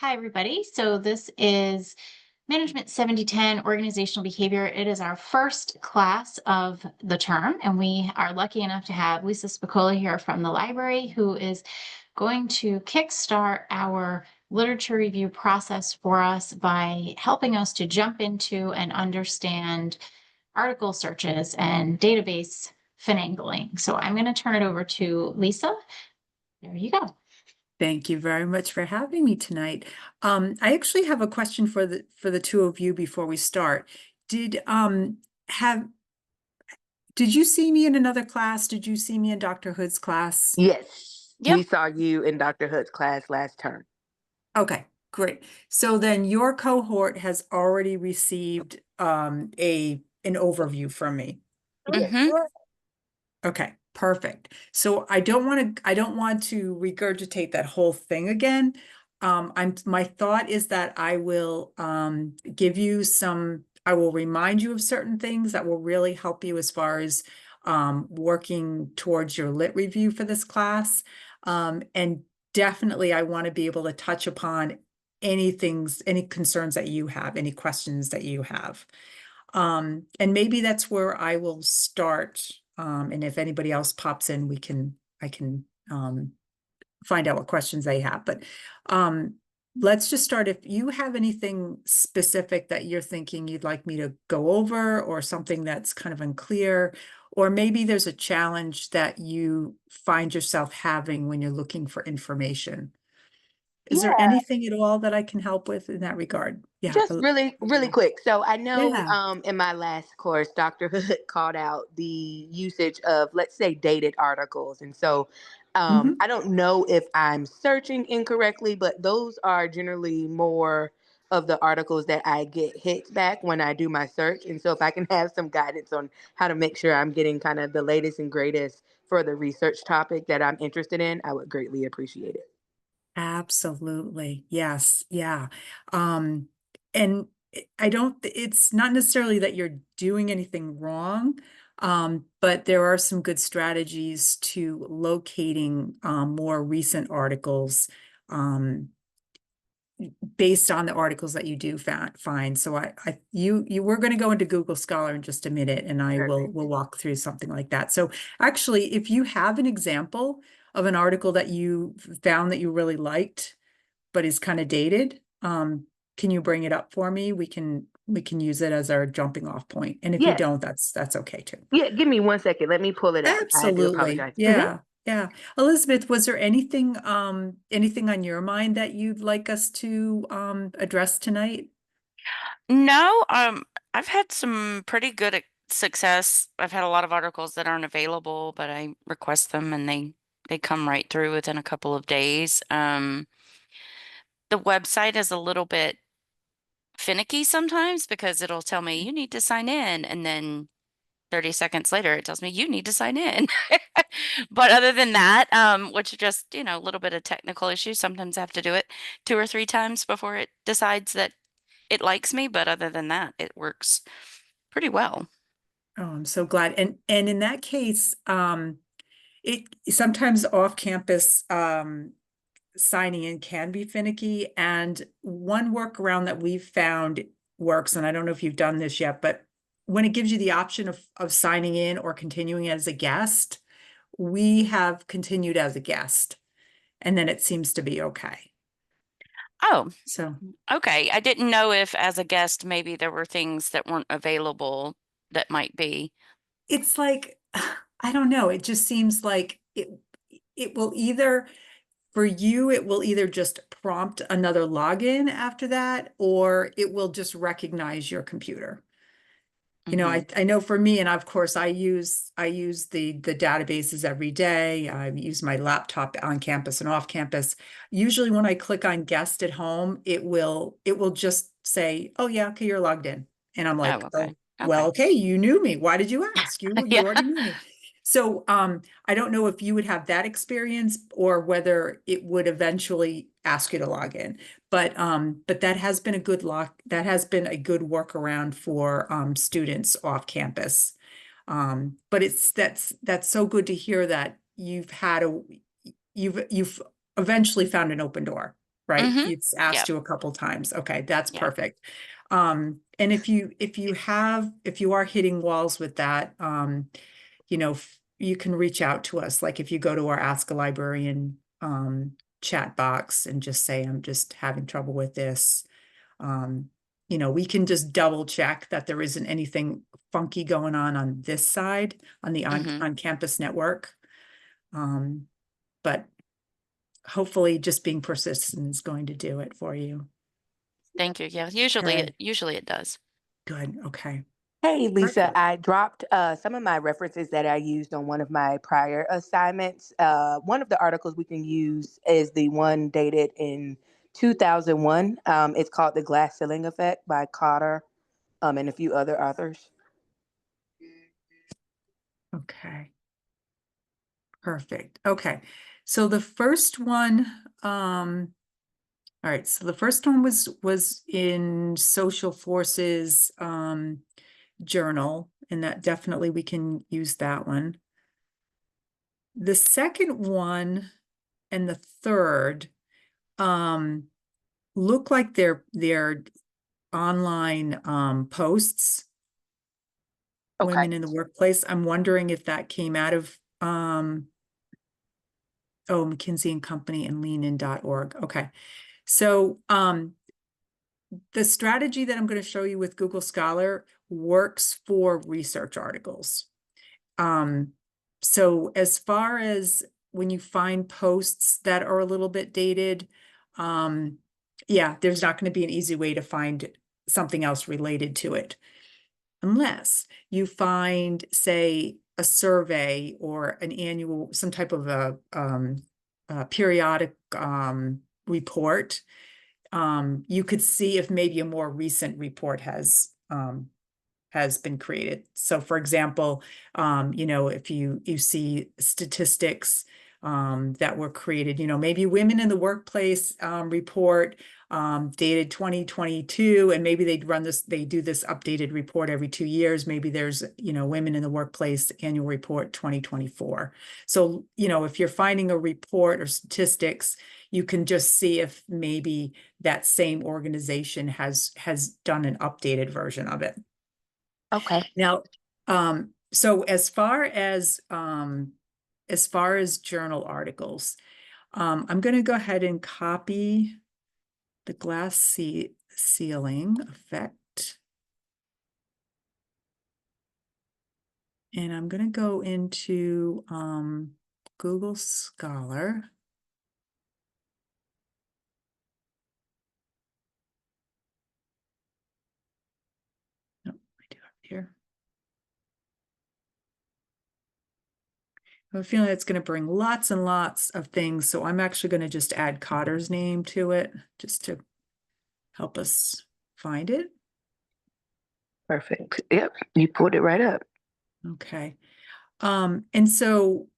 Hi, everybody. So this is Management 7010 Organizational Behavior. It is our first class of the term, and we are lucky enough to have Lisa Spicola here from the library, who is going to kickstart our literature review process for us by helping us to jump into and understand article searches and database finagling. So I'm going to turn it over to Lisa. There you go. Thank you very much for having me tonight. I actually have a question for the two of you before we start. Did have did you see me in another class? Did you see me in Dr. Hood's class? Yes, Yep. we saw you in Dr. Hood's class last term. Okay, great. So then your cohort has already received an overview from me. Yes. Mm-hmm. Okay, perfect. So I don't want to regurgitate that whole thing again. My thought is that I will I will remind you of certain things that will really help you as far as working towards your lit review for this class. And definitely I want to be able to touch upon any concerns that you have, any questions that you have. And maybe that's where I will start. And if anybody else pops in, I can find out what questions they have. But let's just start. If you have anything specific that you're thinking you'd like me to go over, or something that's kind of unclear, or maybe there's a challenge that you find yourself having when you're looking for information. Is there Yeah, anything at all that I can help with in that regard? Yeah. just really quick. So I know Yeah. in my last course, Dr. Hood called out the usage of, let's say, dated articles. And so Mhm. I don't know if I'm searching incorrectly, but those are generally more of the articles that I get hits back when I do my search. And so if I can have some guidance on how to make sure I'm getting kind of the latest and greatest for the research topic that I'm interested in, I would greatly appreciate it. Absolutely. Yes. Yeah. Um, and I don't, it's not necessarily that you're doing anything wrong, but there are some good strategies to locating more recent articles um, based on the articles that you do find. So you were going to go into Google Scholar in just a minute, and I Perfect. will walk through something like that. So actually, if you have an example of an article that you found that you really liked, but is kind of dated, can you bring it up for me? We can use it as our jumping off point. And if you Yes. don't, that's okay too. Yeah, give me 1 second. Let me pull it up. I do Absolutely. apologize. Yeah. Yeah. Elizabeth, was there anything on your mind that you'd like us to address tonight? No, I've had some pretty good success. I've had a lot of articles that aren't available, but I request them and they come right through within a couple of days. The website is a little bit finicky sometimes because it'll tell me you need to sign in, and then 30 seconds later it tells me you need to sign in. But other than that, which is just, a little bit of technical issues, sometimes I have to do it 2 or 3 times before it decides that it likes me, but other than that, it works pretty well. Oh, I'm so glad. And in that case, it sometimes off-campus signing in can be finicky. And one workaround that we've found works, and I don't know if you've done this yet, but when it gives you the option of signing in or continuing as a guest, we have continued as a guest, and then it seems to be okay. Oh, So okay. I didn't know if, as a guest, maybe there were things that weren't available that might be. it's like, I don't know, it just seems like it will either, for you, it will either just prompt another login after that, or it will just recognize your computer. Hmm. I know for me, and of course I use the databases every day. I use my laptop on campus and off campus. Usually when I click on guest at home, it will just say, "Oh yeah, okay, you're logged in." And I'm Oh, like, "Oh, okay. well, Okay. okay, you knew me. Why did you ask? You Yeah. already knew me." So I don't know if you would have that experience, or whether it would eventually ask you to log in. But that has been a good that has been a good workaround for students off campus. But that's so good to hear that you've eventually found an open door. right? Mm-hmm. It's asked Yep. you a couple times. Okay, that's Yep. perfect. And if you are hitting walls with that, you know, you can reach out to us. Like if you go to our Ask a Librarian chat box and just say, I'm just having trouble with this. You know, we can just double check that there isn't anything funky going on this side, on the Mm-hmm. on-campus network. But hopefully just being persistent is going to do it for you. Thank you. Yeah, usually Okay, it does. good. Okay. Hey, Lisa, Perfect. I dropped some of my references that I used on one of my prior assignments. One of the articles we can use is the one dated in 2001. It's called The Glass Ceiling Effect by Cotter and a few other authors. Okay. Perfect. Okay. So the first one, all right, so the first one was in Social Forces journal, and that definitely we can use that one. The second one and the third look like they're online posts, Okay. women in the workplace. I'm wondering if that came out of McKinsey and Company and leanin.org. Okay. So the strategy that I'm going to show you with Google Scholar works for research articles. So as far as when you find posts that are a little bit dated, yeah, there's not going to be an easy way to find something else related to it. Unless you find, say, a survey or an annual, some type of a periodic report. You could see if maybe a more recent report has been created. So for example, you know, if you see statistics that were created, you know, maybe women in the workplace report dated 2022, and maybe they do this updated report every 2 years. Maybe there's, you know, women in the workplace annual report 2024. So, you know, if you're finding a report or statistics, you can just see if maybe that same organization has done an updated version of it. Okay. Now, so as far as journal articles, I'm going to go ahead and copy the glass ceiling effect. And I'm going to go into Google Scholar. No, I do have it here. I have a feeling it's going to bring lots and lots of things. So I'm actually going to just add Cotter's name to it just to help us find it. Perfect. Yep. You pulled it right up. Okay. And so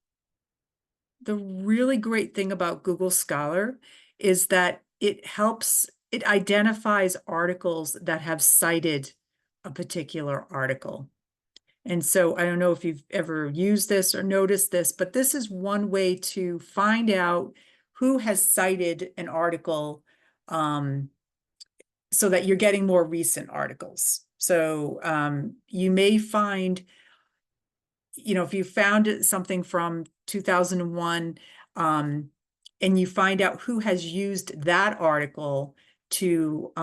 the really great thing about Google Scholar is that it identifies articles that have cited a particular article. And so I don't know if you've ever used this or noticed this, but this is one way to find out who has cited an article so that you're getting more recent articles. So you may find, you know, if you found something from 2001 and you find out who has used that article to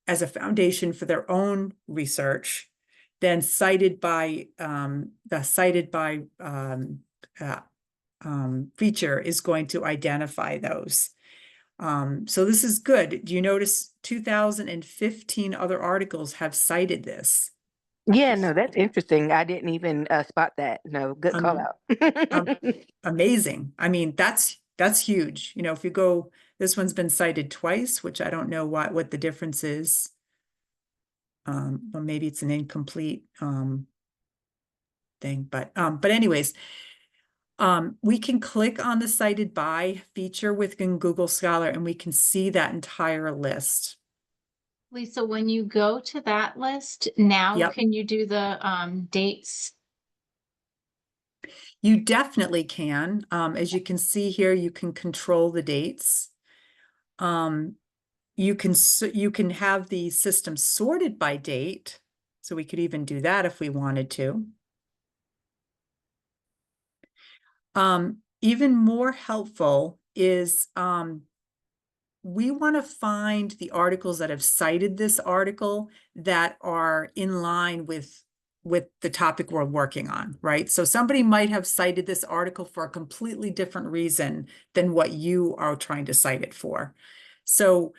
as a foundation for their own research, then cited by the cited by feature is going to identify those. So this is good. Do you notice 2015 other articles have cited this? Yeah, no, that's interesting. I didn't even spot that. No, good call Um, out. Amazing. I mean, that's huge. You know, if you go, this one's been cited twice, which I don't know what the difference is. Or maybe it's an incomplete thing, but anyways, we can click on the cited by feature within Google Scholar and we can see that entire list. Lisa, when you go to that list now, Yep. can you do the dates? You definitely can. As you can see here, you can control the dates. you can have the system sorted by date. So we could even do that if we wanted to. Even more helpful is we want to find the articles that have cited this article that are in line with the topic we're working on, right? So somebody might have cited this article for a completely different reason than what you are trying to cite it for. So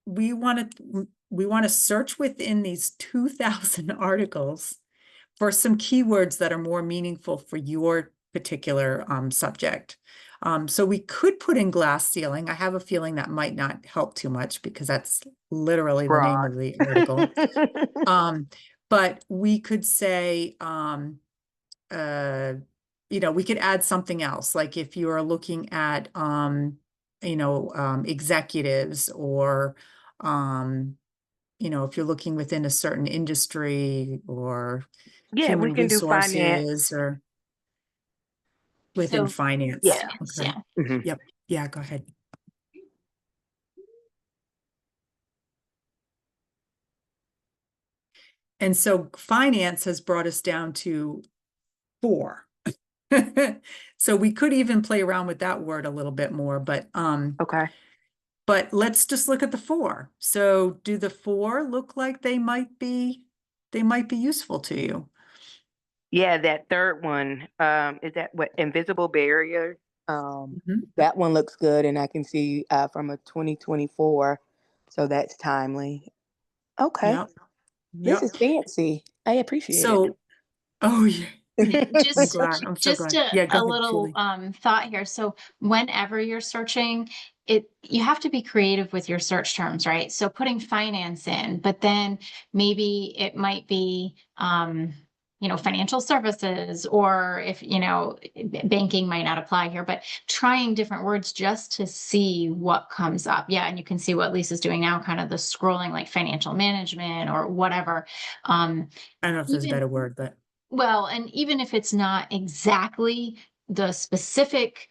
we want to search within these 2,000 articles for some keywords that are more meaningful for your particular subject. So we could put in glass ceiling. I have a feeling that might not help too much because that's literally the name Broad. of the article. But we could say, we could add something else. Like if you are looking at, executives or, if you're looking within a certain industry or Yeah, we human can do finance. resources or within So finance. Yeah. finance, Okay. yeah. Mhm. Yep. Yeah, go ahead. And so finance has brought us down to 4. So we could even play around with that word a little bit more, but Okay. let's just look at the 4. So do the 4 look like they might be useful to you? Yeah, that third one, is that what invisible barrier? Mhm. That one looks good, and I can see from a 2024, so that's timely. Okay, Yep. this Yep. is fancy. I appreciate So, oh yeah, I'm Just glad. I'm so just glad. Yeah, go a ahead, little Julie. thought here. So whenever you're searching, you have to be creative with your search terms, right? So putting finance in, but then maybe it might be financial services, or if banking might not apply here, but trying different words just to see what comes up. Yeah, and you can see what Lisa's doing now, kind of the scrolling, like financial management or whatever. I don't know if there's a Even better word, but well, and even if it's not exactly the specific,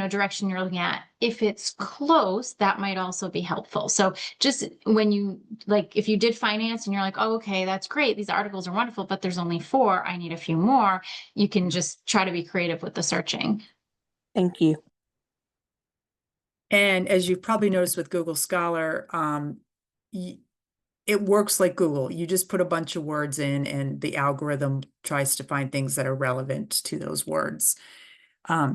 direction you're looking at, if it's close, that might also be helpful. So just when you like, if you did finance and you're like, oh, okay, that's great. These articles are wonderful, but there's only 4. I need a few more. You can just try to be creative with the searching. Thank you. and as you've probably noticed with Google Scholar, it works like Google. You just put a bunch of words in and the algorithm tries to find things that are relevant to those words.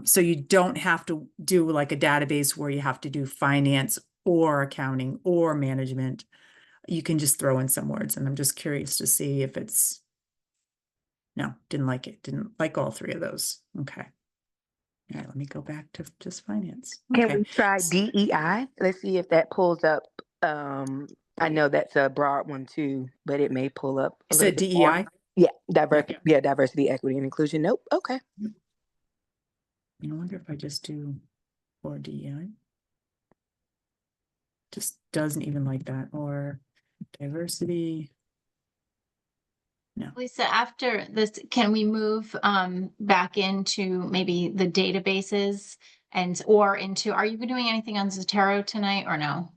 So you don't have to do like a database where you have to do finance or accounting or management. You can just throw in some words, and I'm just curious to see if it's, no, didn't like it. Didn't like all 3 of those. Okay. All right, let me go back to just finance. Can Okay. we try DEI? Let's see if that pulls up. I know that's a broad one too, but it may pull up a You little said bit more. DEI? Yeah, Yep. diversity, equity, and inclusion. Nope. Okay. I wonder if I just do or DEI. Just doesn't even like that. Or diversity. No. Lisa, after this, can we move back into maybe the databases or into, are you doing anything on Zotero tonight or no?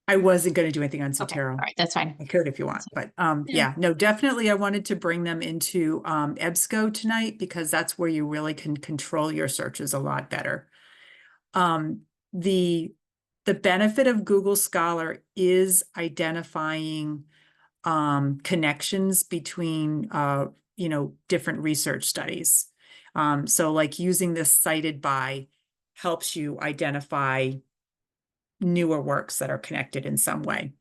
I wasn't going to do anything on Okay, all Zotero. right, that's fine. I could if you want, but Yeah. yeah, no, definitely I wanted to bring them into EBSCO tonight because that's where you really can control your searches a lot better. The benefit of Google Scholar is identifying connections between different research studies. So like using this cited by helps you identify newer works that are connected in some way.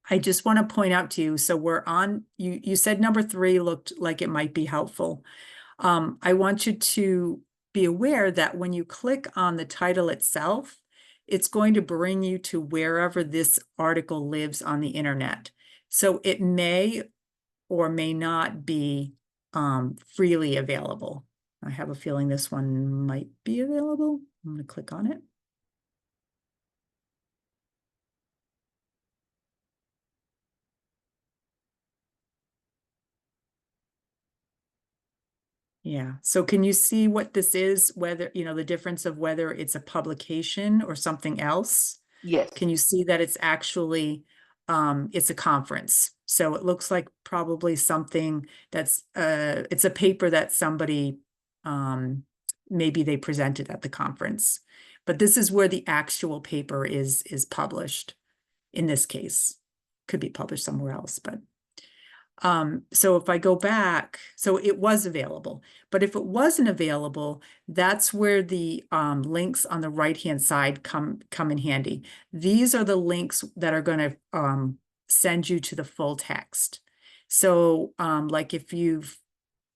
I just want to point out to you, so we're on, you said number 3 looked like it might be helpful. I want you to be aware that when you click on the title itself, it's going to bring you to wherever this article lives on the internet. So it may or may not be freely available. I have a feeling this one might be available. I'm going to click on it. Yeah, so can you see what this is, whether, you know, the difference of whether it's a publication or something else? Yes. Can you see that it's actually, it's a conference? So it looks like probably something that's, it's a paper that somebody, maybe they presented at the conference. But this is where the actual paper is published in this case. Could be published somewhere else, but. So if I go back, so it was available, but if it wasn't available, that's where the links on the right-hand side come in handy. These are the links that are going to send you to the full text. So like if you've,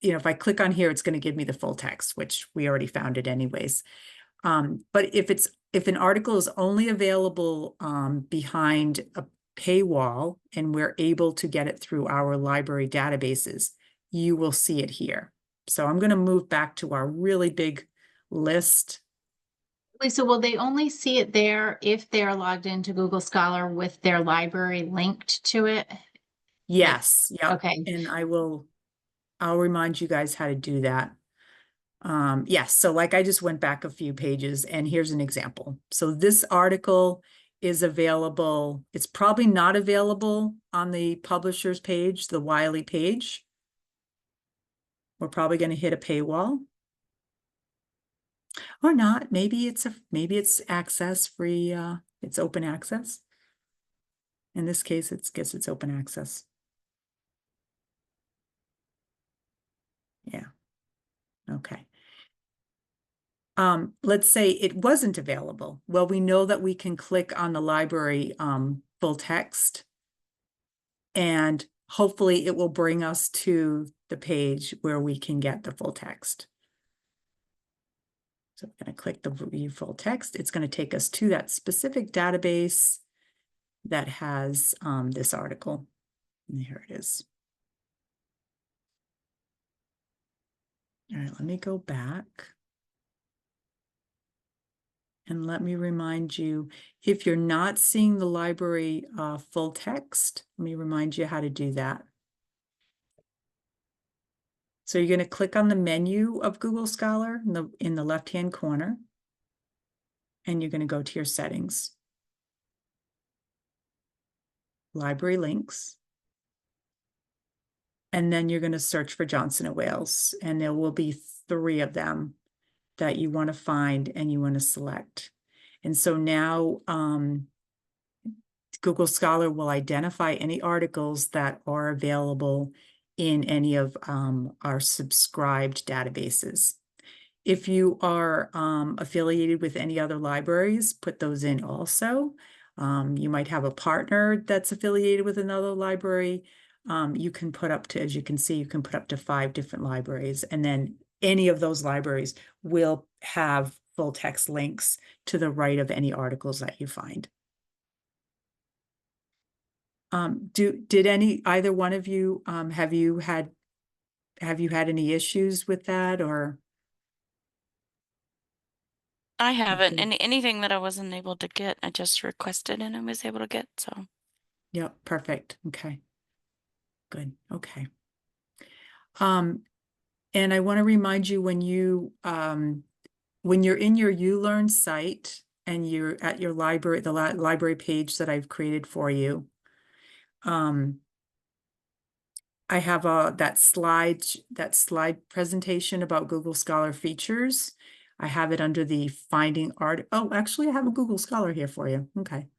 you know, if I click on here, it's going to give me the full text, which we already found it anyways. But if an article is only available behind a paywall and we're able to get it through our library databases, you will see it here. So I'm going to move back to our really big list. Lisa, will they only see it there if they're logged into Google Scholar with their library linked to it? Yes, yep. Okay. And I'll remind you guys how to do that. Yes, so like I just went back a few pages and here's an example. So this article is available. It's probably not available on the publisher's page, the Wiley page. We're probably going to hit a paywall. Or not. Maybe it's access free, it's open access. In this case, it's open access. Yeah. Okay. Let's say it wasn't available. Well, we know that we can click on the library full text, and hopefully it will bring us to the page where we can get the full text. So I'm going to click the view full text. It's going to take us to that specific database that has this article. And here it is. All right, let me go back. And let me remind you, if you're not seeing the library full text, let me remind you how to do that. So you're going to click on the menu of Google Scholar in the left-hand corner, and you're going to go to your settings, library links, and then you're going to search for Johnson & Wales, and there will be 3 of them that you want to find and you want to select. And so now Google Scholar will identify any articles that are available in any of our subscribed databases. If you are affiliated with any other libraries, put those in also. You might have a partner that's affiliated with another library. You can put up to, as you can see, you can put up to 5 different libraries, and then any of those libraries will have full text links to the right of any articles that you find. Did either one of you have you had any issues with that, or? I haven't. Anything that I wasn't able to get, I just requested and I was able to get, so. Yep, perfect. Okay. Good. Okay. And I want to remind you when you're in your ULearn site and you're at your library, the library page that I've created for you, I have that slide presentation about Google Scholar features. I have it under the finding art. Oh, actually, I have a Google Scholar here for you. Okay.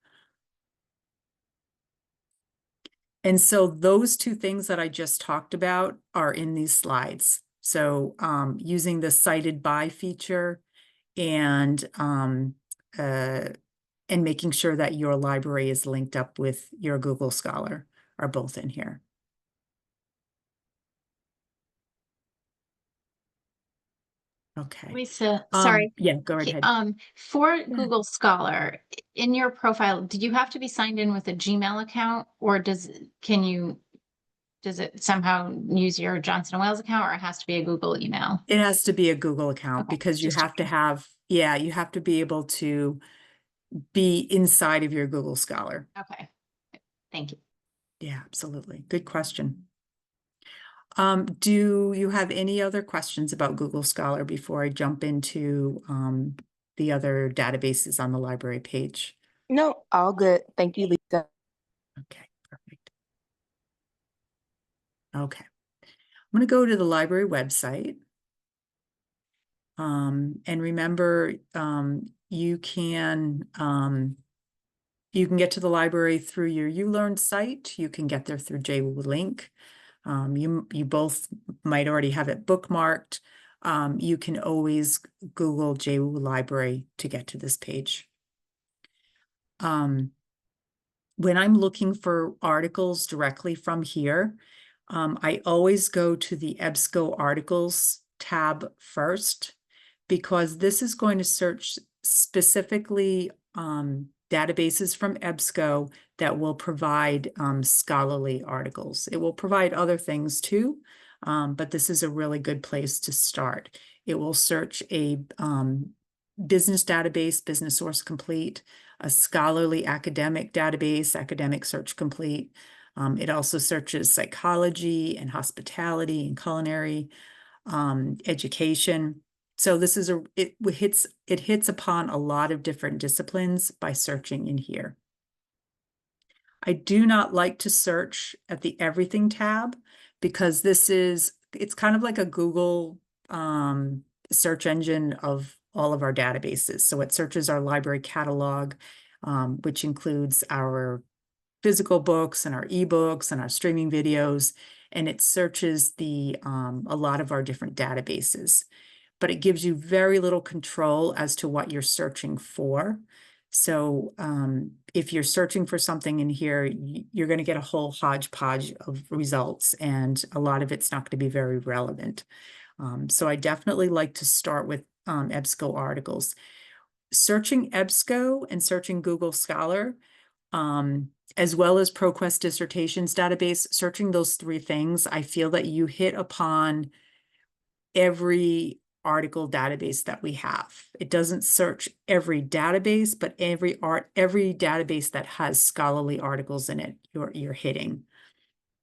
And so those 2 things that I just talked about are in these slides. So using the cited by feature and making sure that your library is linked up with your Google Scholar are both in here. Okay. Lisa, sorry. Yeah, go right ahead. For Google Scholar, in your profile, did you have to be signed in with a Gmail account, or does it somehow use your Johnson & Wales account, or it has to be a Google email? It has to be a Google account Okay, because you just have to have, yeah, you have to be able to be inside of your Google Scholar. Okay, thank you. Yeah, absolutely. Good question. Do you have any other questions about Google Scholar before I jump into the other databases on the library page? No, all good. Thank you, Lisa. Okay, perfect. Okay. I'm going to go to the library website. And remember, you can get to the library through your ULearn site. You can get there through JLink. You both might already have it bookmarked. You can always Google JWU Library to get to this page. When I'm looking for articles directly from here, I always go to the EBSCO articles tab first, because this is going to search specifically databases from EBSCO that will provide scholarly articles. It will provide other things too, but this is a really good place to start. It will search a business database, Business Source Complete, a scholarly academic database, Academic Search Complete. It also searches psychology and hospitality and culinary, education. So this is it hits upon a lot of different disciplines by searching in here. I do not like to search at the Everything tab, because it's kind of like a Google search engine of all of our databases. So it searches our library catalog, which includes our physical books and our ebooks and our streaming videos, and it searches a lot of our different databases. But it gives you very little control as to what you're searching for. So if you're searching for something in here, you're going to get a whole hodgepodge of results, and a lot of it's not going to be very relevant. So I definitely like to start with EBSCO articles. Searching EBSCO and searching Google Scholar, as well as ProQuest Dissertations Database, searching those three things, I feel that you hit upon every article database that we have. It doesn't search every database, but every database that has scholarly articles in it, you're hitting.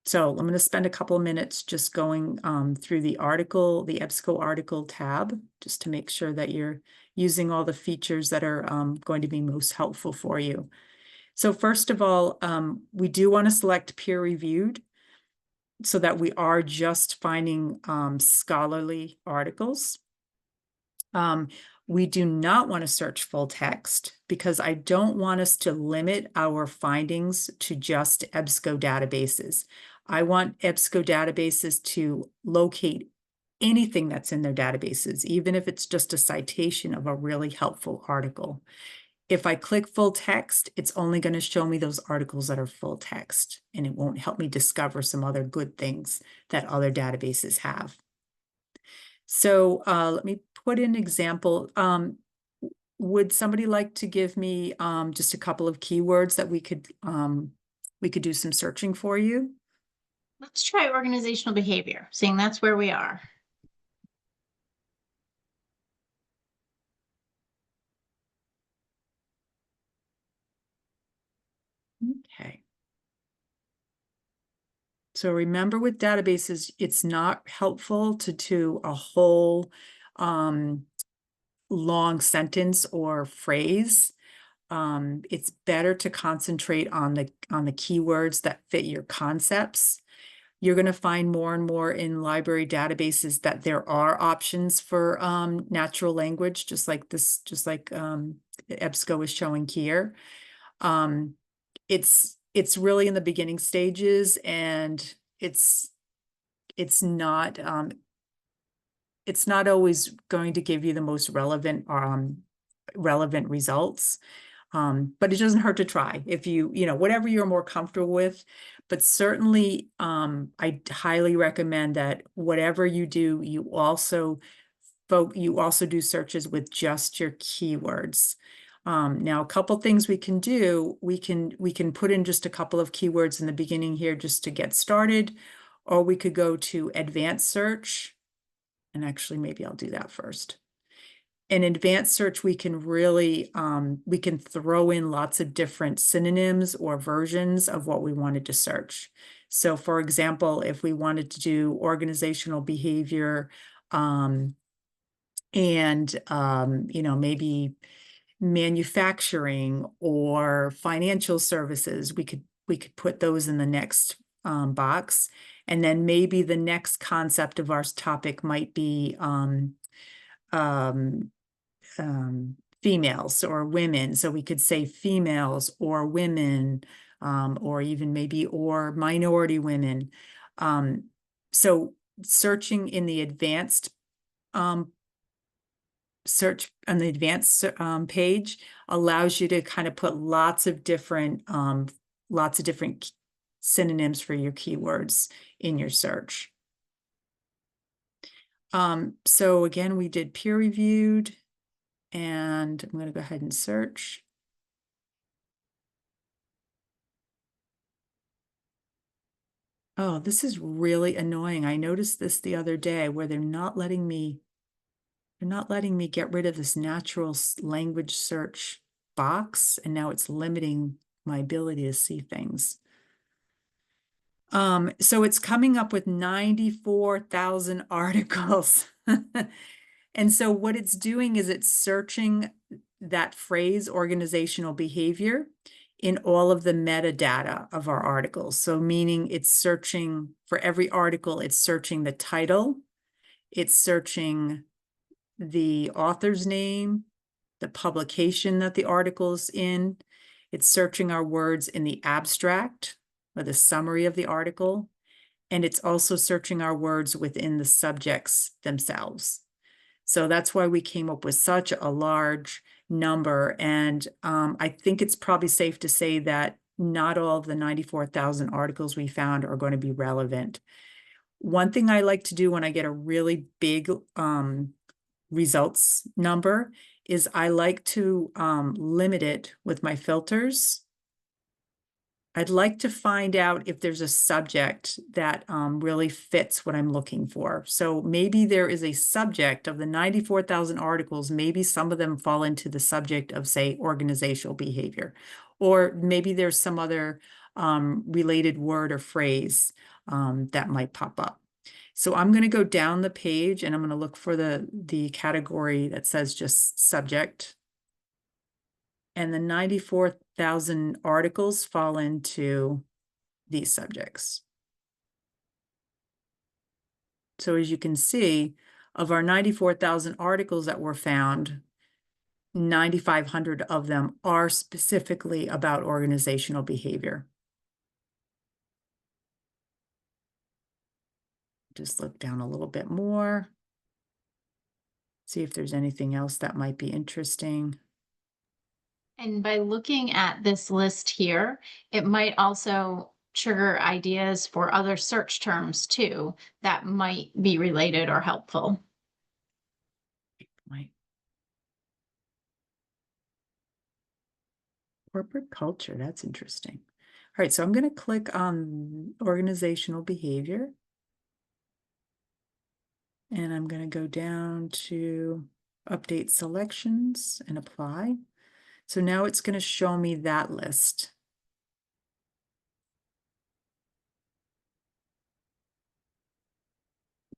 So I'm going to spend a couple of minutes just going through the EBSCO article tab, just to make sure that you're using all the features that are going to be most helpful for you. So first of all, we do want to select peer reviewed, so that we are just finding scholarly articles. We do not want to search full text, because I don't want us to limit our findings to just EBSCO databases. I want EBSCO databases to locate anything that's in their databases, even if it's just a citation of a really helpful article. If I click full text, it's only going to show me those articles that are full text, and it won't help me discover some other good things that other databases have. So let me put in an example. Would somebody like to give me just a couple of keywords that we could do some searching for you? Let's try organizational behavior, seeing that's where we are. Okay. So remember, with databases, it's not helpful to do a whole long sentence or phrase. It's better to concentrate on the keywords that fit your concepts. You're going to find more and more in library databases that there are options for natural language, just like EBSCO is showing here. It's really in the beginning stages, and it's not always going to give you the most relevant results. But it doesn't hurt to try, if whatever you're more comfortable with. But certainly, I highly recommend that whatever you do, you also do searches with just your keywords. Now, a couple things we can do, we can put in just a couple of keywords in the beginning here just to get started, or we could go to advanced search. And actually, maybe I'll do that first. In advanced search, we can really, we can throw in lots of different synonyms or versions of what we wanted to search. So for example, if we wanted to do organizational behavior, and maybe manufacturing or financial services, we could put those in the next box. And then maybe the next concept of our topic might be females or women. So we could say females or women, or even maybe or minority women. So searching in the advanced search on the advanced page allows you to kind of put lots of different synonyms for your keywords in your search. So again, we did peer reviewed, and I'm going to go ahead and search. Oh, this is really annoying. I noticed this the other day where they're not letting me get rid of this natural language search box, and now it's limiting my ability to see things. So it's coming up with 94,000 articles. And so what it's doing is it's searching that phrase, organizational behavior, in all of the metadata of our articles. So meaning it's searching for every article, it's searching the title, it's searching the author's name, the publication that the article is in, it's searching our words in the abstract or the summary of the article, and it's also searching our words within the subjects themselves. So that's why we came up with such a large number. And I think it's probably safe to say that not all of the 94,000 articles we found are going to be relevant. One thing I like to do when I get a really big results number is I like to limit it with my filters. I'd like to find out if there's a subject that really fits what I'm looking for. So maybe there is a subject of the 94,000 articles, maybe some of them fall into the subject of, say, organizational behavior, or maybe there's some other related word or phrase that might pop up. So I'm going to go down the page and I'm going to look for the category that says just subject. And the 94,000 articles fall into these subjects. So as you can see, of our 94,000 articles that were found, 9,500 of them are specifically about organizational behavior. Just look down a little bit more, see if there's anything else that might be interesting. And by looking at this list here, it might also trigger ideas for other search terms too that might be related or helpful. Right. Corporate culture, that's interesting. All right, so I'm going to click on organizational behavior. And I'm going to go down to update selections and apply. So now it's going to show me that list.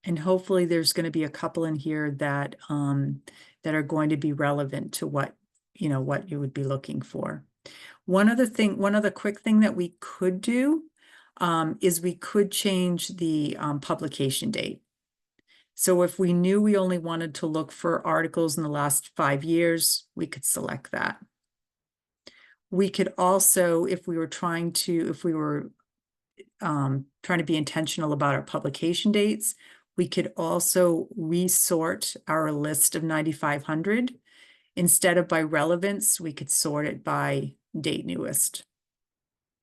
And hopefully there's going to be a couple in here that that are going to be relevant to what you would be looking for. One other quick thing that we could do is we could change the publication date. So if we knew we only wanted to look for articles in the last 5 years, we could select that. We could also, if we were trying to be intentional about our publication dates, we could also resort our list of 9,500. Instead of by relevance, we could sort it by date newest.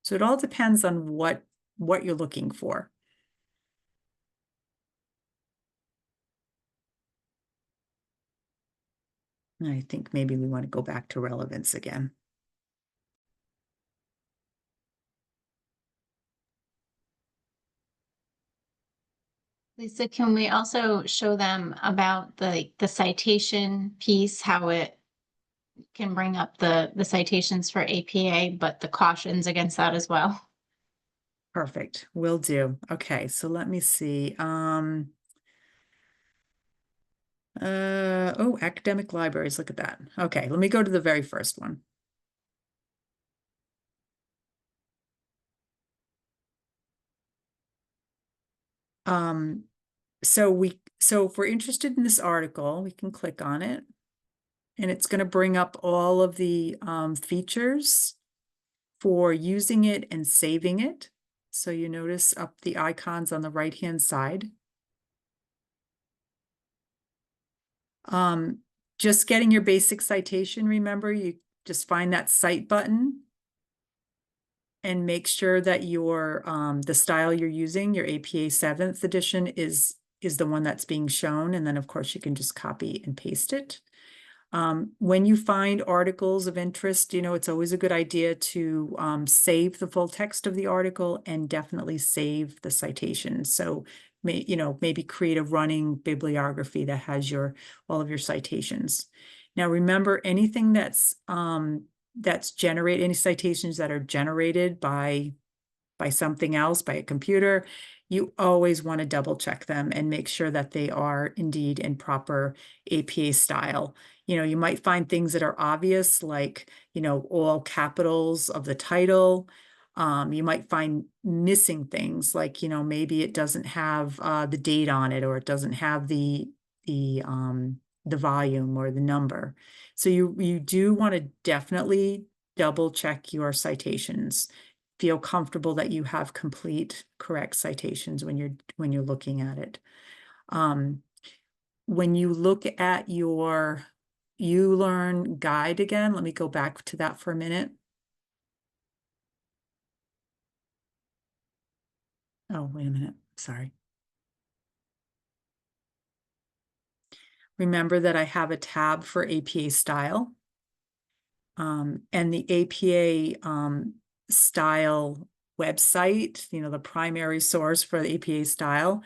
So it all depends on what you're looking for. And I think maybe we want to go back to relevance again. Lisa, can we also show them about the citation piece, how it can bring up the citations for APA, but the cautions against that as well? Perfect, will do. Okay, so let me see. Oh, academic libraries, look at that. Okay, let me go to the very first one. So if we're interested in this article, we can click on it. And it's going to bring up all of the features for using it and saving it. So you notice up the icons on the right-hand side. Just getting your basic citation, remember, you just find that cite button and make sure that your the style you're using, your APA 7th edition, is the one that's being shown. And then, of course, you can just copy and paste it. When you find articles of interest, it's always a good idea to save the full text of the article and definitely save the citation. So, maybe create a running bibliography that has all of your citations. Now, remember, anything that's generated, any citations that are generated by something else, by a computer, you always want to double check them and make sure that they are indeed in proper APA style. You might find things that are obvious, like, all capitals of the title. You might find missing things, like, maybe it doesn't have the date on it, or it doesn't have the volume or the number. So you do want to definitely double check your citations. Feel comfortable that you have complete, correct citations when you're looking at it. When you look at your ULearn guide again, let me go back to that for a minute. Oh, wait a minute. Sorry. Remember that I have a tab for APA style. And the APA style website, the primary source for the APA style,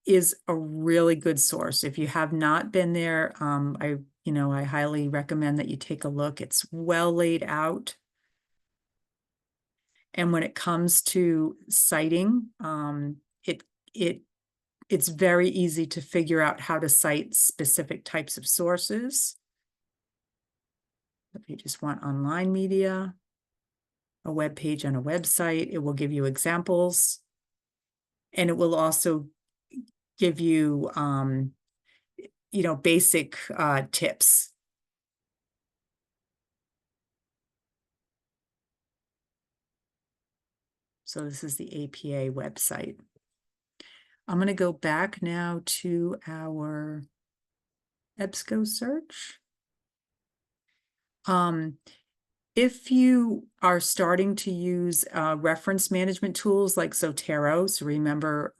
is a really good source. If you have not been there, I highly recommend that you take a look. It's well laid out. And when it comes to citing, it's very easy to figure out how to cite specific types of sources. If you just want online media, a web page on a website, it will give you examples. And it will also give you, basic tips. So this is the APA website. I'm going to go back now to our EBSCO search. If you are starting to use reference management tools like Zotero, so remember,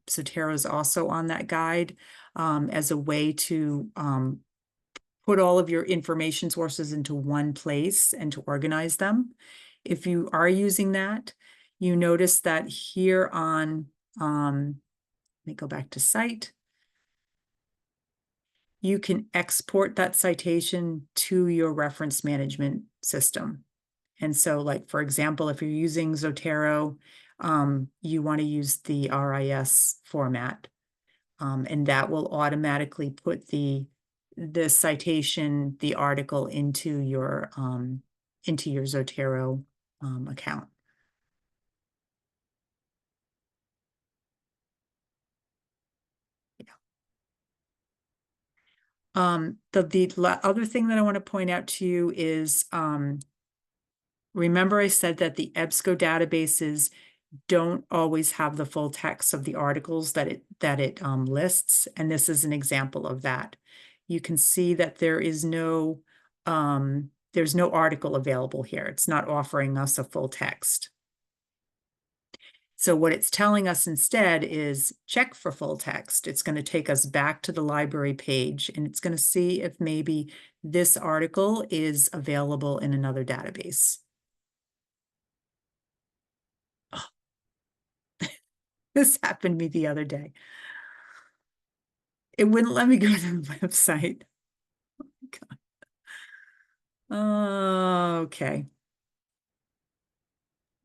Zotero is also on that guide as a way to put all of your information sources into one place and to organize them. If you are using that, you notice that here on, let me go back to cite, you can export that citation to your reference management system. And so, like, for example, if you're using Zotero, you want to use the RIS format, and that will automatically put the citation, the article into your Zotero account. The other thing that I want to point out to you is, remember I said that the EBSCO databases don't always have the full text of the articles that it lists, and this is an example of that. You can see that there's no article available here. It's not offering us a full text. So what it's telling us instead is check for full text. It's going to take us back to the library page, and it's going to see if maybe this article is available in another database. Oh. This happened to me the other day. It wouldn't let me go to the website. Oh, okay.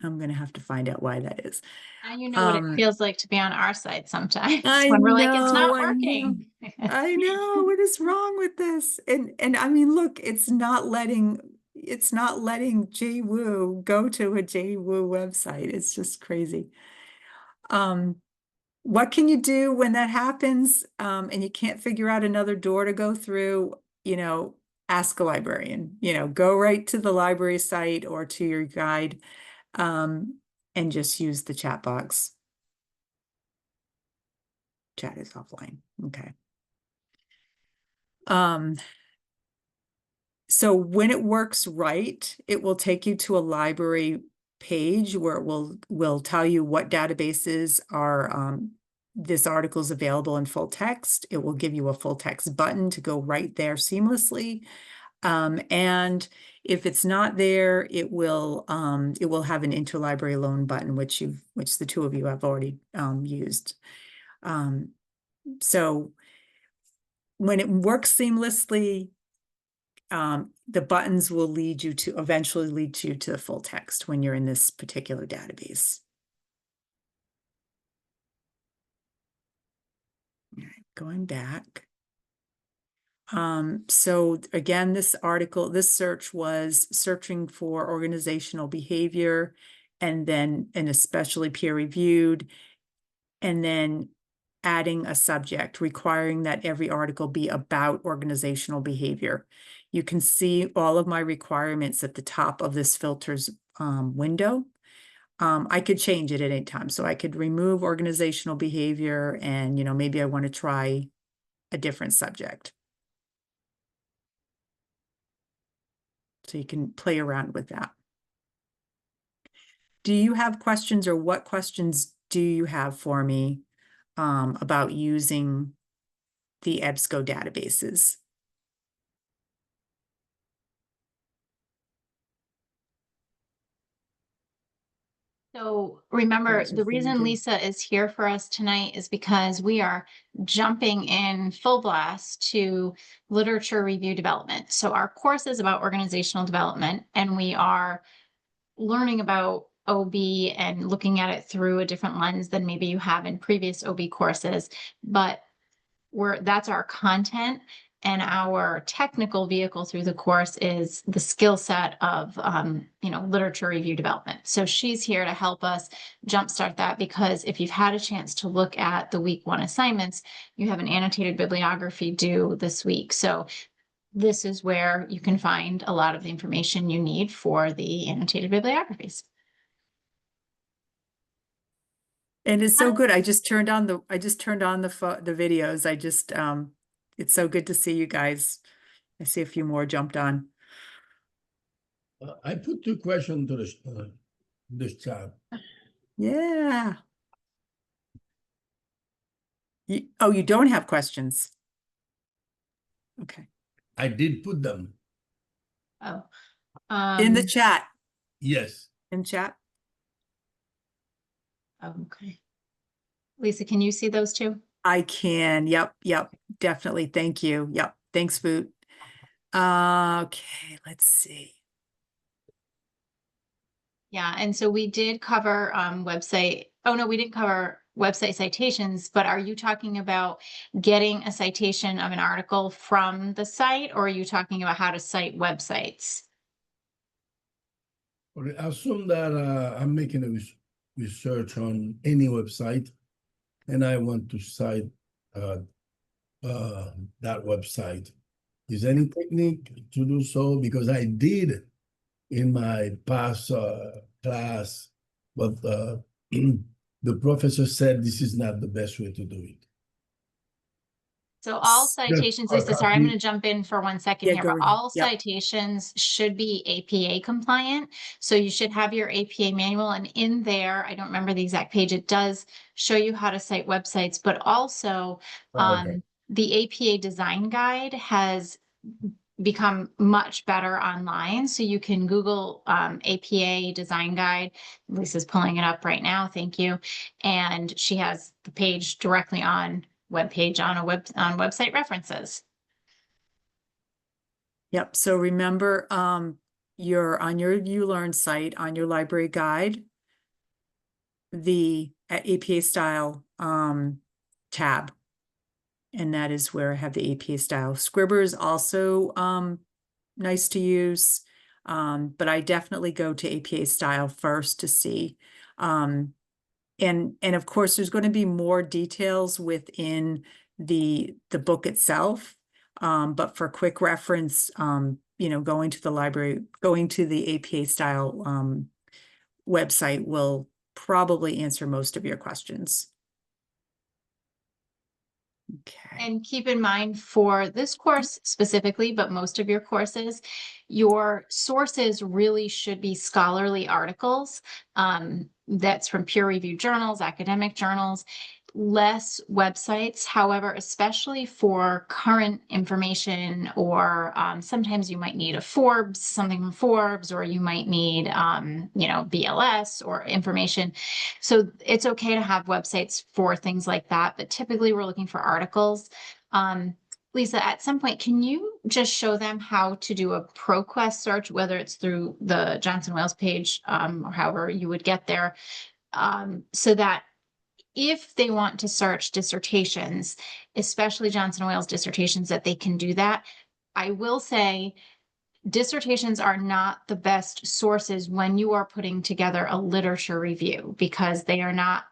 I'm gonna have to find out why that is. Now you know what it feels like to be on our side sometimes I when we're like, it's know, not I know. working. I know, what is wrong with this? And I mean, look, it's not letting JWoo go to a JWoo website. It's just crazy. What can you do when that happens, and you can't figure out another door to go through? You know, ask a librarian. You know, go right to the library site or to your guide, and just use the chat box. Chat is offline. Okay. So when it works right, it will take you to a library page where it will tell you what databases are, this article is available in full text. It will give you a full text button to go right there seamlessly. And if it's not there, it will have an interlibrary loan button, which the two of you have already used. So when it works seamlessly, the buttons will eventually lead you to the full text when you're in this particular database. All right, going back. So again, this search was searching for organizational behavior, and especially peer reviewed, and then adding a subject requiring that every article be about organizational behavior. You can see all of my requirements at the top of this filters window. I could change it at any time. So I could remove organizational behavior, and, you know, maybe I want to try a different subject. So you can play around with that. Do you have questions, or what questions do you have for me about using the EBSCO databases? So remember, Guys are the reason thinking. Lisa is here for us tonight is because we are jumping in full blast to literature review development. So our course is about organizational development, and we are learning about OB and looking at it through a different lens than maybe you have in previous OB courses. But that's our content, and our technical vehicle through the course is the skill set of literature review development. So she's here to help us jumpstart that, because if you've had a chance to look at the week 1 assignments, you have an annotated bibliography due this week. So this is where you can find a lot of the information you need for the annotated bibliographies. And it's so good. I just turned on the videos. It's so good to see you guys. I see a few more jumped on. I put 2 questions to this chat. Yeah. You don't have questions? Okay. I did put them. Oh, In the chat. Yes. In chat. okay. Lisa, can you see those too? I can. Yep. Definitely. Thank you. Yep. Thanks, Boot. Okay, let's see. Yeah, and so we did cover website. Oh no, we didn't cover website citations, but are you talking about getting a citation of an article from the site, or are you talking about how to cite websites? Okay, assume that I'm making a research on any website, and I want to cite that website. Is any technique to do so? Because I did in my past class, but the professor said this is not the best way to do it. So all citations, Lisa, sorry, I'm going to jump in for 1 second Yeah, here, go but ahead. all Yep. citations should be APA compliant. So you should have your APA manual, and in there, I don't remember the exact page, it does show you how to cite websites, but also Okay. the APA design guide has become much better online. So you can Google APA design guide. Lisa's pulling it up right now. Thank you. And she has the page directly on webpage on website references. Yep. So remember, you're on your ULearn site on your library guide. the APA style tab. And that is where I have the APA style. Scribbr is also nice to use, but I definitely go to APA style first to see. And of course, there's going to be more details within the book itself. But for quick reference, you know, going to the library, going to the APA style website will probably answer most of your questions. Okay. And keep in mind for this course specifically, but most of your courses, your sources really should be scholarly articles. That's from peer-reviewed journals, academic journals, less websites. However, especially for current information, or sometimes you might need something from Forbes, or you might need, you know, BLS or information. So it's okay to have websites for things like that, but typically we're looking for articles. Lisa, at some point, can you just show them how to do a ProQuest search, whether it's through the Johnson Wales page, or however you would get there, so that if they want to search dissertations, especially Johnson Wales dissertations, that they can do that. I will say dissertations are not the best sources when you are putting together a literature review, because they are not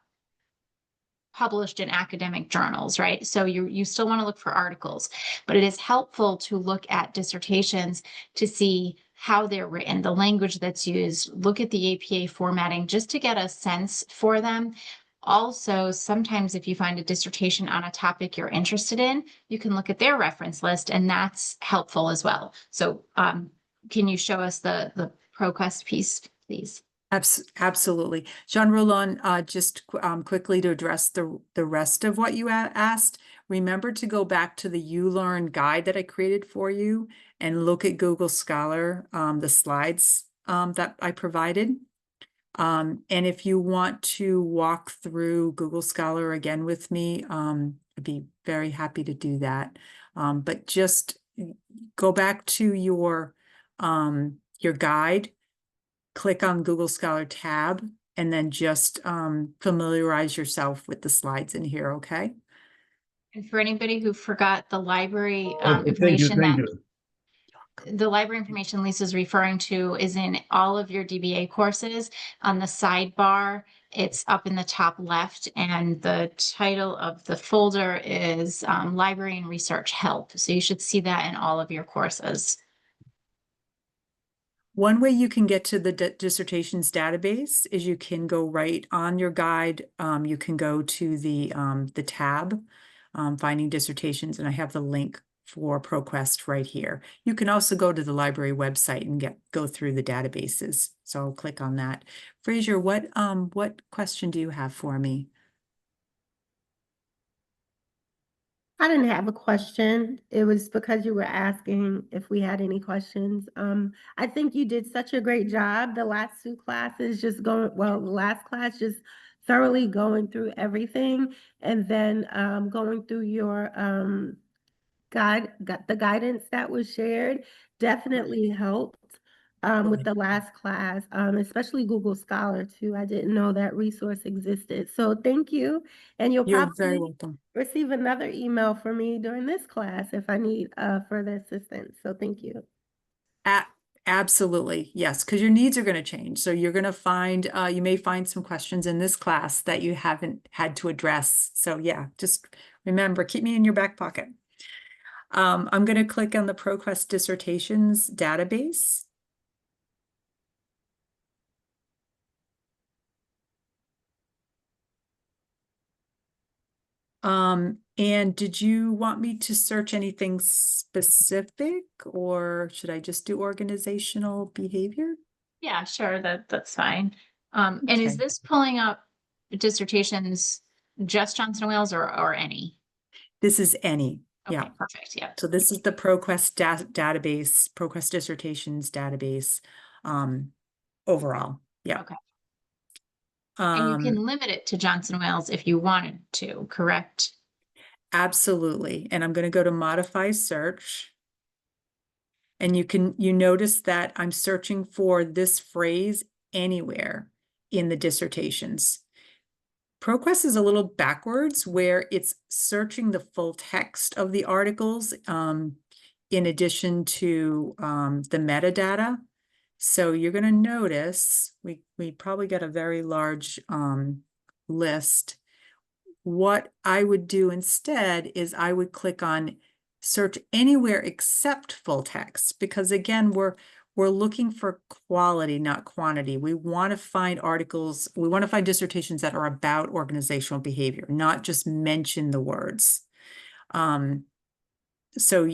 published in academic journals, right? So you still want to look for articles, but it is helpful to look at dissertations to see how they're written, the language that's used, look at the APA formatting, just to get a sense for them. Also, sometimes if you find a dissertation on a topic you're interested in, you can look at their reference list, and that's helpful as well. So can you show us the ProQuest piece, please? Absolutely. Jean Roland, just quickly to address the rest of what you asked, remember to go back to the ULearn guide that I created for you and look at Google Scholar, the slides that I provided. And if you want to walk through Google Scholar again with me, I'd be very happy to do that. But just go back to your guide, click on Google Scholar tab, and then just familiarize yourself with the slides in here, okay? And for anybody who forgot the library Okay, information, thank you. the library information Lisa's referring to is in all of your DBA courses. On the sidebar, it's up in the top left, and the title of the folder is Library and Research Help. So you should see that in all of your courses. One way you can get to the dissertations database is you can go right on your guide. You can go to the tab, Finding Dissertations, and I have the link for ProQuest right here. You can also go to the library website and go through the databases. So I'll click on that. Fraser, what question do you have for me? I didn't have a question. It was because you were asking if we had any questions. I think you did such a great job. The last two classes the last class just thoroughly going through everything, and then going through your the guidance that was shared definitely helped with the last class, especially Google Scholar too. I didn't know that resource existed. So thank you. And you'll You're very probably welcome. receive another email from me during this class if I need further assistance. So thank you. Absolutely, yes, because your needs are going to change. So you're going to find, you may find some questions in this class that you haven't had to address. So yeah, just remember, keep me in your back pocket. I'm going to click on the ProQuest Dissertations database. And did you want me to search anything specific, or should I just do organizational behavior? Yeah, sure, that's fine. And is Okay. this pulling up dissertations just Johnson Wales, or any? This is any. Okay, Yeah. perfect. Yeah. So this is the ProQuest database, ProQuest Dissertations database, overall. Yeah. Okay. And you can Um, limit it to Johnson Wales if you wanted to, correct? absolutely. And I'm going to go to modify search. And you notice that I'm searching for this phrase anywhere in the dissertations. ProQuest is a little backwards where it's searching the full text of the articles in addition to the metadata. So you're going to notice we probably got a very large list. What I would do instead is I would click on search anywhere except full text, because again, we're looking for quality, not quantity. We want to find articles, we want to find dissertations that are about organizational behavior, not just mention the words. So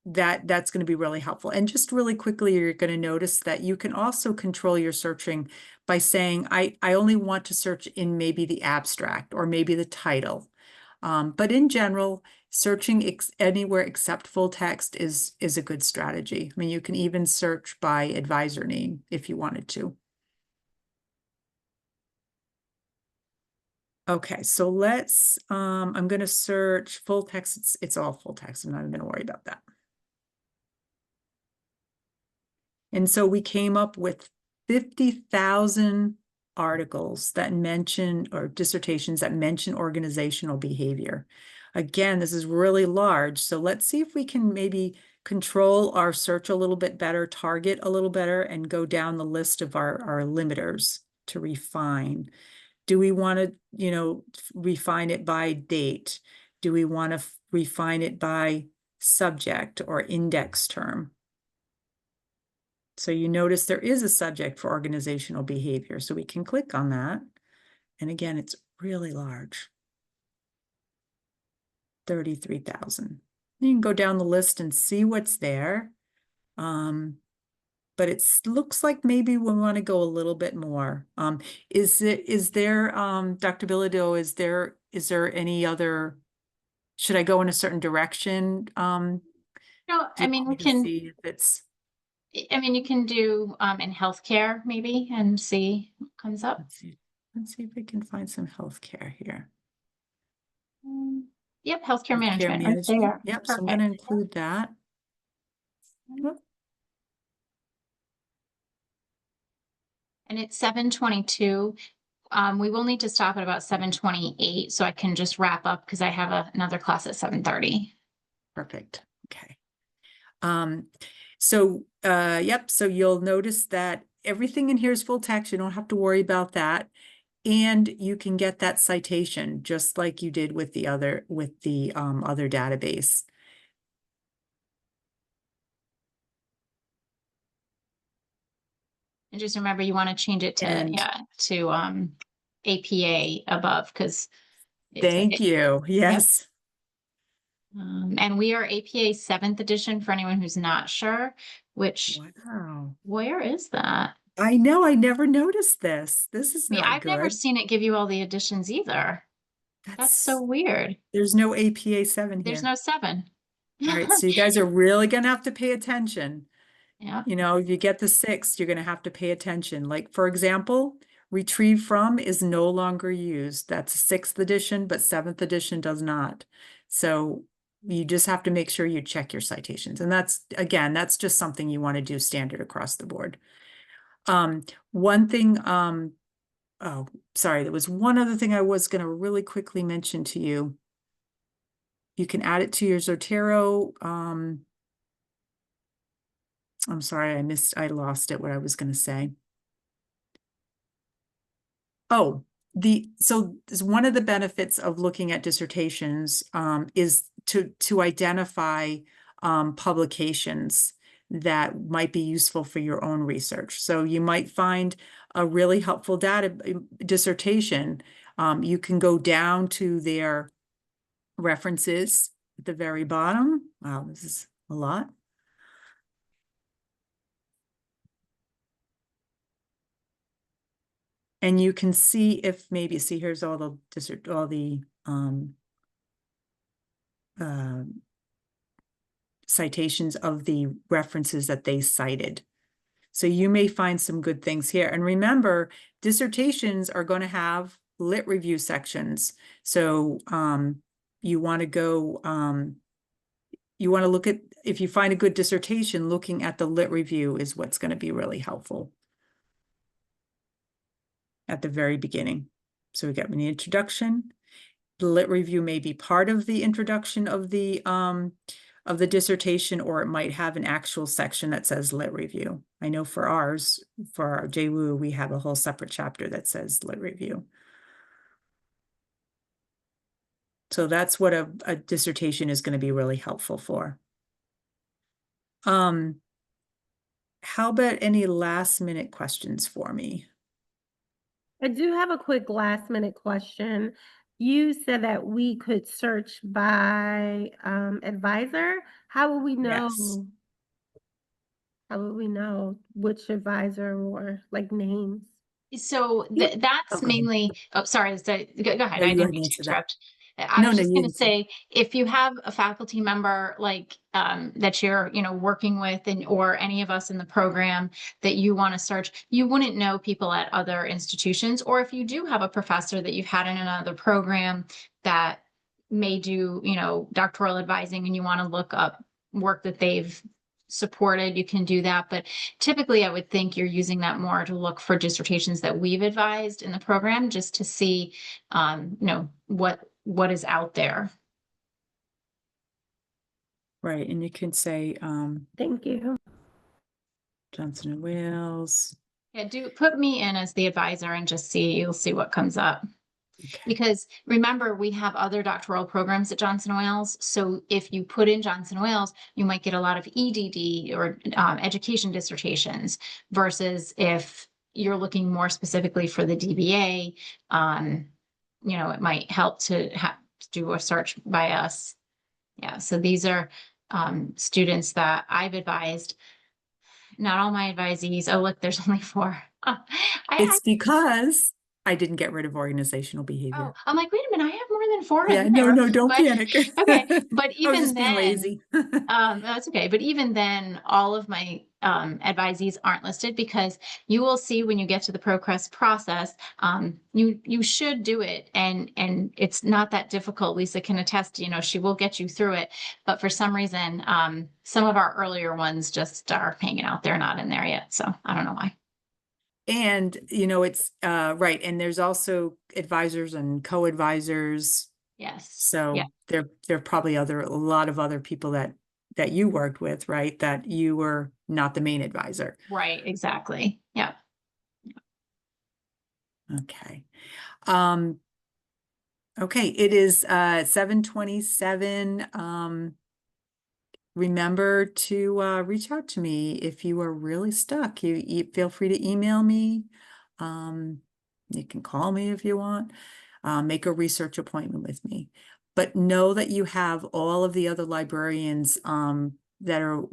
that's going to be really helpful. And just really quickly, you're going to notice that you can also control your searching by saying, I only want to search in maybe the abstract or maybe the title. But in general, searching anywhere except full text is a good strategy. I mean, you can even search by advisor name if you wanted to. Okay, so let's, I'm going to search full text. It's all full text. I'm not even going to worry about that. And so we came up with 50,000 articles that mention, or dissertations that mention organizational behavior. Again, this is really large. So let's see if we can maybe control our search a little bit better, target a little better, and go down the list of our limiters to refine. Do we want to, refine it by date? Do we want to refine it by subject or index term? So you notice there is a subject for organizational behavior. So we can click on that. And again, it's really large. 33,000. You can go down the list and see what's there. But it looks like maybe we want to go a little bit more. Is there, Dr. Bilodeau, is there any other, should I go in a certain direction? No, I mean, we can see if it's, you can do in healthcare maybe and see what comes up. Let's see if we can find some healthcare here. Yep, healthcare management. Right there. Yep, Perfect. so I'm going to include that. And it's 7:22. We will need to stop at about 7:28, so I can just wrap up because I have another class at 7:30. Perfect. Okay. Yep, so you'll notice that everything in here is full text. You don't have to worry about that. And you can get that citation just like you did with the other database. And just remember, you want to change it to APA above because thank you. Yes. Yep. And we are APA 7th edition for anyone who's not sure, which wow. Where is that? I know, I never noticed this. This is not I've good. never seen it give you all the editions either. That's so weird. There's no APA 7 here. There's no 7. All right, so you guys are really gonna have to pay attention. Yeah. If you get the 6th, you're gonna have to pay attention. Like, for example, retrieve from is no longer used. That's 6th edition, but 7th edition does not. So you just have to make sure you check your citations. And that's just something you want to do standard across the board. One thing, oh, sorry, there was one other thing I was going to really quickly mention to you. You can add it to your Zotero. I'm sorry, I lost it, what I was going to say. Oh, so one of the benefits of looking at dissertations is to identify publications that might be useful for your own research. So you might find a really helpful dissertation. You can go down to their references at the very bottom. Wow, this is a lot. And you can see if maybe, see, here's all the citations of the references that they cited. So you may find some good things here. And remember, dissertations are going to have lit review sections. So you want to go, you want to look at, if you find a good dissertation, looking at the lit review is what's going to be really helpful at the very beginning. So we got an introduction. The lit review may be part of the introduction of the dissertation, or it might have an actual section that says lit review. I know for ours, for our JWU, we have a whole separate chapter that says lit review. So that's what a dissertation is going to be really helpful for. How about any last minute questions for me? I do have a quick last minute question. You said that we could search by advisor. How will we know? Yes. How will we know which advisor or like names? So You- that's okay. mainly, oh, sorry, go ahead. No, I you didn't had mean to answered that. interrupt. I No, was no, just you going to didn't say. say, if you have a faculty member like that you're, working with, and or any of us in the program that you want to search, you wouldn't know people at other institutions. Or if you do have a professor that you've had in another program that may do, doctoral advising, and you want to look up work that they've supported, you can do that. But typically I would think you're using that more to look for dissertations that we've advised in the program, just to see, what is out there. Right, and you can say Thank you. Johnson and Wales. Yeah, do put me in as the advisor and just see, you'll see what comes up. Okay. Because remember, we have other doctoral programs at Johnson & Wales. So if you put in Johnson & Wales, you might get a lot of EDD or education dissertations, versus if you're looking more specifically for the DBA, it might help to do a search by us. Yeah, so these are students that I've advised. Not all my advisees. Oh, look, there's only 4. It's because I didn't get rid of organizational behavior. Oh, I'm like, wait a minute, I have more than 4 Yeah, in no, there. no, don't But panic. okay, but I was even just being then, lazy. that's okay. But even then, all of my advisees aren't listed, because you will see when you get to the ProQuest process, you should do it, and it's not that difficult. Lisa can attest, she will get you through it. But for some reason, some of our earlier ones just are hanging out there, not in there yet. So I don't know why. And, it's right. And there's also advisors and co-advisors. Yes. So Yeah. there are probably a lot of other people that you worked with, right? That you were not the main advisor. Right. Exactly. Yeah. Okay. Okay. It is 7:27. Remember to reach out to me if you are really stuck. You feel free to email me. You can call me if you want. Make a research appointment with me. But know that you have all of the other librarians that are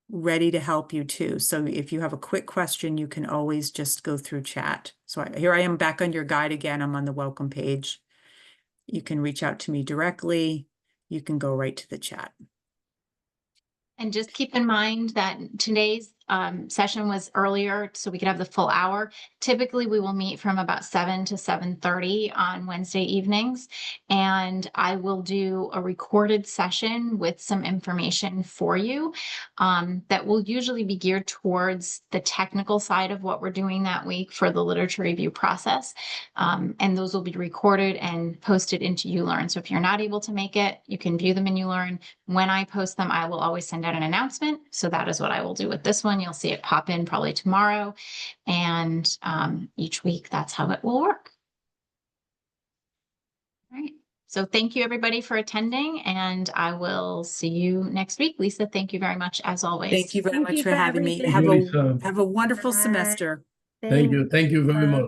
ready to help you too. So if you have a quick question, you can always just go through chat. So here I am back on your guide again. I'm on the welcome page. You can reach out to me directly. You can go right to the chat. And just keep in mind that today's session was earlier, so we could have the full hour. Typically, we will meet from about 7 to 7:30 on Wednesday evenings, and I will do a recorded session with some information for you that will usually be geared towards the technical side of what we're doing that week for the literature review process. And those will be recorded and posted into ULearn. So if you're not able to make it, you can view them in ULearn. When I post them, I will always send out an announcement. So that is what I will do with this one. You'll see it pop in probably tomorrow. And each week, that's how it will work. All right. So thank you, everybody, for attending, and I will see you next week. Lisa, thank you very much, as always. Thank you very Thank much you for for having me. everything. Have a wonderful Bye. semester. Thank you very much.